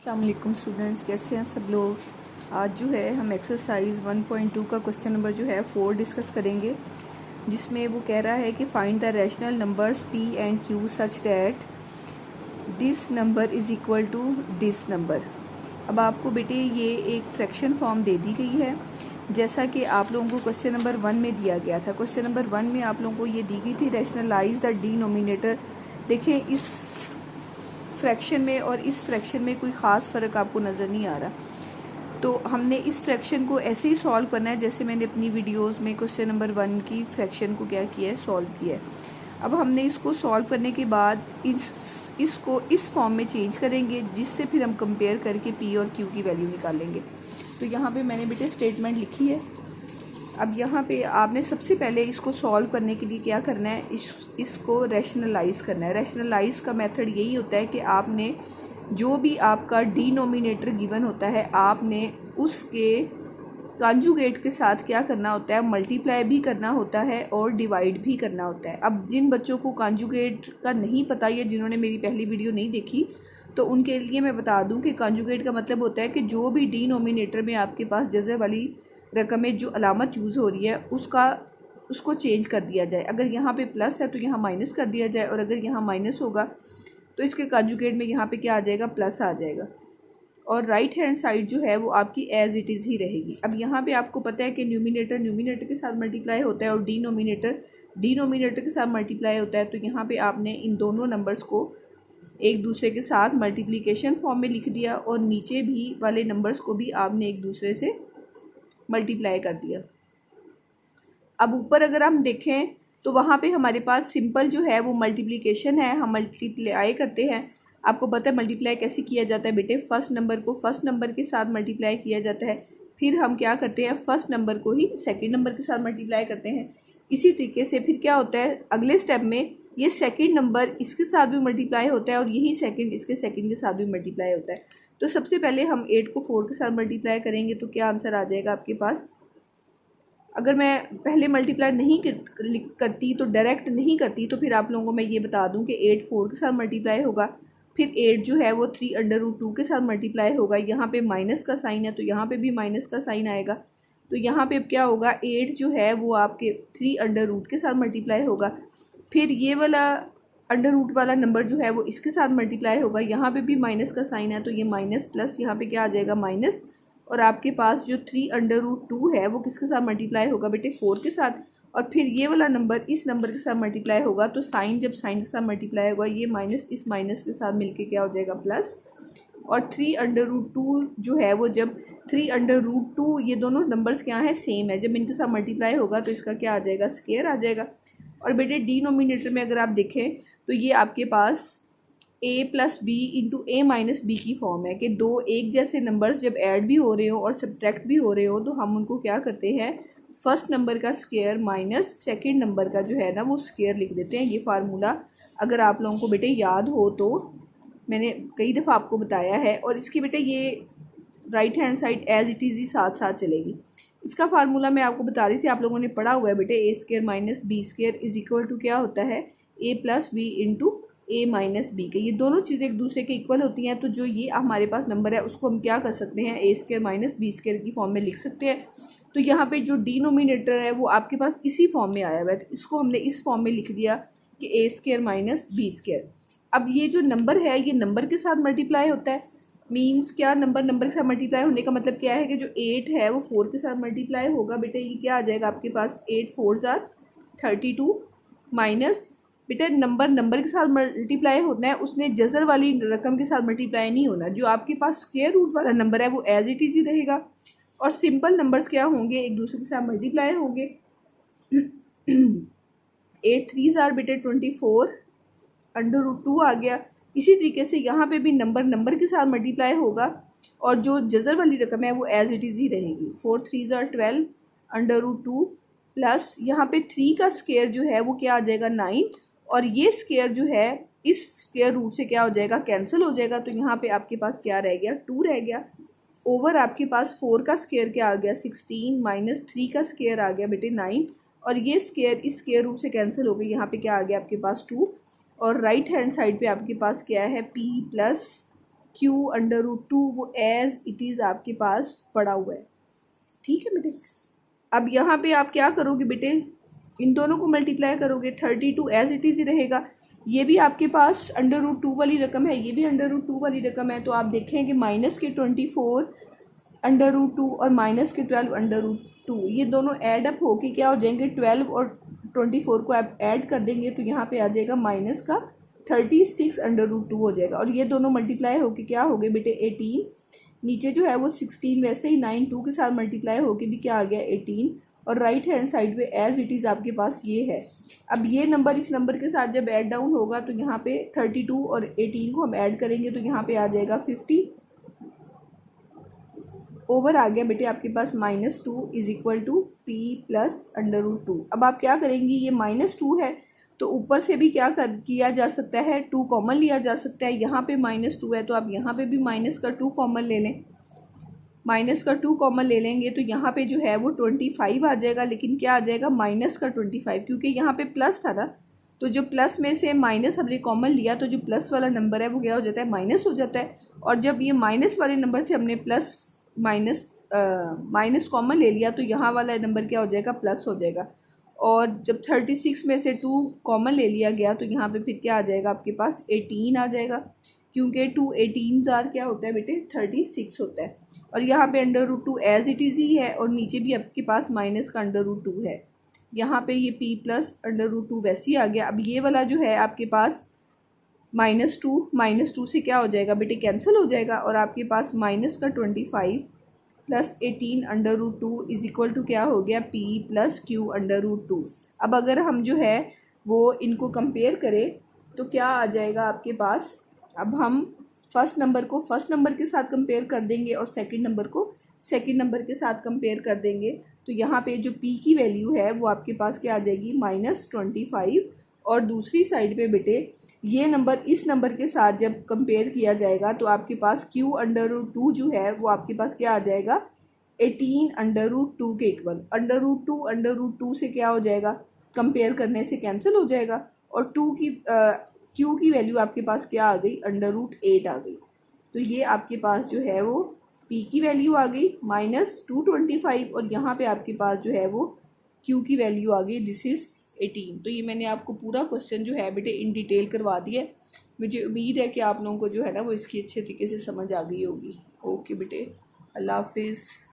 अस्सलाम वालेकुम स्टूडेंट्स, कैसे हैं सब लोग। आज जो है हम एक्सरसाइज 1.2 का क्वेश्चन नंबर जो है 4 डिस्कस करेंगे, जिसमें वो कह रहा है कि find the rational numbers P and Q such that this number is equal to this number. अब आपको बेटे ये एक फ्रैक्शन फॉर्म दे दी गई है, जैसा कि आप लोगों को क्वेश्चन नंबर 1 में दिया गया था। क्वेश्चन नंबर 1 में आप लोगों को ये दी गई थी रैशनलाइज द डिनोमिनेटर। देखें, इस फ्रैक्शन में और इस फ्रैक्शन में कोई ख़ास फ़र्क आपको नज़र नहीं आ रहा। तो हमने इस फ्रैक्शन को ऐसे ही सॉल्व करना है जैसे मैंने अपनी वीडियोस में क्वेश्चन नंबर 1 की फ्रैक्शन को क्या किया है, सॉल्व किया है। अब हमने इसको सॉल्व करने के बाद इसको इस फॉर्म में चेंज करेंगे, जिससे फिर हम कंपेयर करके पी और क्यू की वैल्यू निकालेंगे। तो यहाँ पे मैंने बेटे स्टेटमेंट लिखी है। अब यहाँ पे आपने सबसे पहले इसको सॉल्व करने के लिए क्या करना है, इसको रैशनलाइज करना है। रैशनलाइज का मेथड यही होता है कि आपने जो भी आपका डिनोमिनेटर गिवन होता है, आपने उसके कॉन्जुगेट के साथ क्या करना होता है, मल्टीप्लाई भी करना होता है और डिवाइड भी करना होता है। अब जिन बच्चों को कॉन्जुगेट का नहीं पता या जिन्होंने मेरी पहली वीडियो नहीं देखी, तो उनके लिए मैं बता दूं कि कॉन्जुगेट का मतलब होता है कि जो भी डिनोमिनेटर में आपके पास जज़र वाली रकम में जो अलामत यूज़ हो रही है उसको चेंज कर दिया जाए। अगर यहाँ पे प्लस है तो यहाँ माइनस कर दिया जाए, और अगर यहाँ माइनस होगा तो इसके कॉन्जुगेट में यहाँ पे क्या आ जाएगा, प्लस आ जाएगा। और राइट हैंड साइड जो है वो आपकी एज इट इज़ ही रहेगी। अब यहाँ पे आपको पता है कि न्यूमिनेटर के साथ मल्टीप्लाई होता है और डिनोमिनेटर के साथ मल्टीप्लाई होता है। तो यहाँ पे आपने इन दोनों नंबर्स को एक दूसरे के साथ मल्टीप्लिकेशन फॉर्म में लिख दिया, और नीचे भी वाले नंबर्स को भी आपने एक दूसरे से मल्टीप्लाई कर दिया। अब ऊपर अगर हम देखें तो वहाँ पे हमारे पास सिंपल जो है वो मल्टीप्लिकेशन है, हम मल्टीप्लाई करते हैं। आपको पता है मल्टीप्लाई कैसे किया जाता है बेटे, फर्स्ट नंबर को फर्स्ट नंबर के साथ मल्टीप्लाई किया जाता है, फिर हम क्या करते हैं, फर्स्ट नंबर को ही सेकंड नंबर के साथ मल्टीप्लाई करते हैं। इसी तरीके से फिर क्या होता है, अगले स्टेप में ये सेकंड नंबर इसके साथ भी मल्टीप्लाई होता है और यही सेकंड इसके सेकंड के साथ भी मल्टीप्लाई होता है। तो सबसे पहले हम 8 को 4 के साथ मल्टीप्लाई करेंगे, तो क्या आंसर आ जाएगा आपके पास। अगर मैं पहले मल्टीप्लाई नहीं करती तो डायरेक्ट नहीं करती, तो फिर आप लोगों को मैं ये बता दूं कि 8 4 के साथ मल्टीप्लाई होगा, फिर 8 जो है वो 3/√2 के साथ मल्टीप्लाई होगा। यहाँ पे माइनस का साइन है तो यहाँ पे भी माइनस का साइन आएगा। तो यहाँ पे क्या होगा, 8 जो है वो आपके 3/रूट के साथ मल्टीप्लाई होगा, फिर ये वाला अंडर रूट वाला नंबर जो है वो इसके साथ मल्टीप्लाई होगा। यहाँ पे भी माइनस का साइन है तो ये माइनस प्लस यहाँ पे क्या आ जाएगा, माइनस। और आपके पास जो 3/√2 है वो किसके साथ मल्टीप्लाई होगा बेटे, 4 के साथ। और फिर ये वाला नंबर इस नंबर के साथ मल्टीप्लाई होगा, तो साइन जब साइन के साथ मल्टीप्लाई होगा, ये माइनस इस माइनस के साथ मिलके क्या हो जाएगा, प्लस। और 3/√2 जो है वो जब 3/√2, ये दोनों नंबर्स क्या हैं, सेम है, जब इनके साथ मल्टीप्लाई होगा तो इसका क्या आ जाएगा, स्क्वायर आ जाएगा। और बेटे डिनोमिनेटर में अगर आप देखें तो ये आपके पास a + b × a - b की फॉर्म है कि दो एक जैसे नंबर्स जब ऐड भी हो रहे हो और सब्ट्रैक्ट भी हो रहे हो, तो हम उनको क्या करते हैं, फर्स्ट नंबर का स्क्वायर माइनस सेकंड नंबर का जो है ना वो स्क्वायर लिख देते हैं। ये फार्मूला अगर आप लोगों को बेटे याद हो तो मैंने कई दफ़ा आपको बताया है, और इसकी बेटे ये right hand side as it is ही साथ साथ चलेगी। इसका फार्मूला मैं आपको बता रही थी, आप लोगों ने पढ़ा हुआ है बेटे, a² - b² is equal to क्या होता है, a + b × a - b के। ये दोनों चीज़ें एक दूसरे के इक्वल होती हैं, तो जो ये हमारे पास नंबर है उसको हम क्या कर सकते हैं, a² - b² की फॉर्म में लिख सकते हैं। तो यहाँ पे जो डिनोमिनेटर है वो आपके पास इसी फॉर्म में आया हुआ है, तो इसको हमने इस फॉर्म में लिख दिया कि a² - b²। अब ये जो नंबर है ये नंबर के साथ मल्टीप्लाई होता है, मीन्स क्या, नंबर के साथ मल्टीप्लाई होने का मतलब क्या है कि जो 8 है वो 4 के साथ मल्टीप्लाई होगा। बेटा ये क्या आ जाएगा आपके पास, 8 4 = 32 माइनस, बेटा नंबर के साथ मल्टीप्लाई होना है, उसने जज़र वाली रकम के साथ मल्टीप्लाई नहीं होना। जो आपके पास स्क्वायर रूट वाला नंबर है वो एज इट इज़ ही रहेगा, और सिंपल नंबर्स क्या होंगे, एक दूसरे के साथ मल्टीप्लाई होंगे। 8 3 = बेटे 24 √2 आ गया। इसी तरीके से यहाँ पे भी नंबर के साथ मल्टीप्लाई होगा, और जो जज़र वाली रकम है वो एज इट इज़ ही रहेगी। 4 3 = 12 √2 प्लस यहाँ पे 3 का स्क्वायर जो है वो क्या आ जाएगा, 9, और ये स्क्वायर जो है इस स्क्वायर रूट से क्या हो जाएगा, कैंसिल हो जाएगा। तो यहाँ पे आपके पास क्या रह गया, 2 रह गया। ओवर आपके पास 4 का स्क्वायर क्या आ गया, 16 माइनस 3 का स्क्वायर आ गया बेटे 9, और ये स्क्वायर इस स्क्वायर रूट से कैंसिल हो गई, यहाँ पे क्या आ गया आपके पास 2। और राइट हैंड साइड पे आपके पास क्या है, p + क्यू अंडर रूट 2 वो एज इट इज़ आपके पास पड़ा हुआ है। ठीक है बेटे, अब यहाँ पे आप क्या करोगे बेटे, इन दोनों को मल्टीप्लाई करोगे, 32 एज इट इज़ ही रहेगा। ये भी आपके पास अंडर रूट 2 वाली रकम है, ये भी अंडर रूट 2 वाली रकम है। तो आप देखें कि माइनस के 24 अंडर रूट 2 और माइनस के 12 अंडर रूट 2, ये दोनों ऐड अप होके क्या हो जाएंगे, 12 और 24 को आप ऐड कर देंगे तो यहाँ पे आ जाएगा माइनस का 36 अंडर रूट 2 हो जाएगा। और ये दोनों मल्टीप्लाई होके क्या हो गए बेटे 18, नीचे जो है वो 16, वैसे ही 9 2 के साथ मल्टीप्लाई होके भी क्या आ गया 18, और राइट हैंड साइड पे एज इट इज़ आपके पास ये है। अब ये नंबर इस नंबर के साथ जब ऐड डाउन होगा तो यहाँ पे 32 और 18 को हम ऐड करेंगे तो यहाँ पे आ जाएगा 50 ओवर आ गया बेटे आपके पास -2 is equal to P plus under root 2। अब आप क्या करेंगी, ये -2 है तो ऊपर से भी क्या किया जा सकता है, 2 कॉमन लिया जा सकता है। यहाँ पे -2 है तो आप यहाँ पे भी माइनस का 2 कॉमन ले लें, माइनस का 2 कॉमन ले लेंगे तो यहाँ पे जो है वो 25 आ जाएगा। लेकिन क्या आ जाएगा माइनस का 25, क्योंकि यहाँ पे प्लस था ना, तो जो प्लस में से माइनस हमने कॉमन लिया तो जो प्लस वाला नंबर है वो क्या हो जाता है, माइनस हो जाता है। और जब ये माइनस वाले नंबर से हमने माइनस कॉमन ले लिया तो यहाँ वाला नंबर क्या हो जाएगा, प्लस हो जाएगा। और जब 36 में से 2 कॉमन ले लिया गया तो यहाँ पे फिर क्या आ जाएगा आपके पास 18 आ जाएगा, क्योंकि 2 18 क्या होता है बेटे 36 होता है। और यहाँ पे under root 2 as it is ही है, और नीचे भी आपके पास माइनस का अंडर रूट 2 है। यहाँ पे ये p प्लस अंडर रूट 2 वैसे ही आ गया। अब ये वाला जो है आपके पास -2 से क्या हो जाएगा बेटे, कैंसिल हो जाएगा, और आपके पास माइनस का 25 plus 18 under root 2 is equal to क्या हो गया, p plus Q under root 2। अब अगर हम जो है वो इनको कंपेयर करें तो क्या आ जाएगा आपके पास, अब हम फर्स्ट नंबर को फर्स्ट नंबर के साथ कंपेयर कर देंगे और सेकंड नंबर को सेकंड नंबर के साथ कंपेयर कर देंगे। तो यहाँ पे जो p की वैल्यू है वो आपके पास क्या आ जाएगी, -25। और दूसरी साइड पे बेटे ये नंबर इस नंबर के साथ जब कंपेयर किया जाएगा तो आपके पास q अंडर रूट 2 जो है वो आपके पास क्या आ जाएगा, 18 अंडर रूट 2 के इक्वल। अंडर रूट 2 से क्या हो जाएगा, कंपेयर करने से कैंसिल हो जाएगा, और q की वैल्यू आपके पास क्या आ गई, अंडर रूट 8 आ गई। तो ये आपके पास जो है वो p की वैल्यू आ गई -225, और यहाँ पे आपके पास जो है वो q की वैल्यू आ गई, दिस इज़ 18। तो ये मैंने आपको पूरा क्वेश्चन जो है बेटे इन डिटेल करवा दिया है। मुझे उम्मीद है कि आप लोगों को जो है ना वो इसकी अच्छे तरीके से समझ आ गई होगी। ओके बेटे, अल्लाह हाफिज़।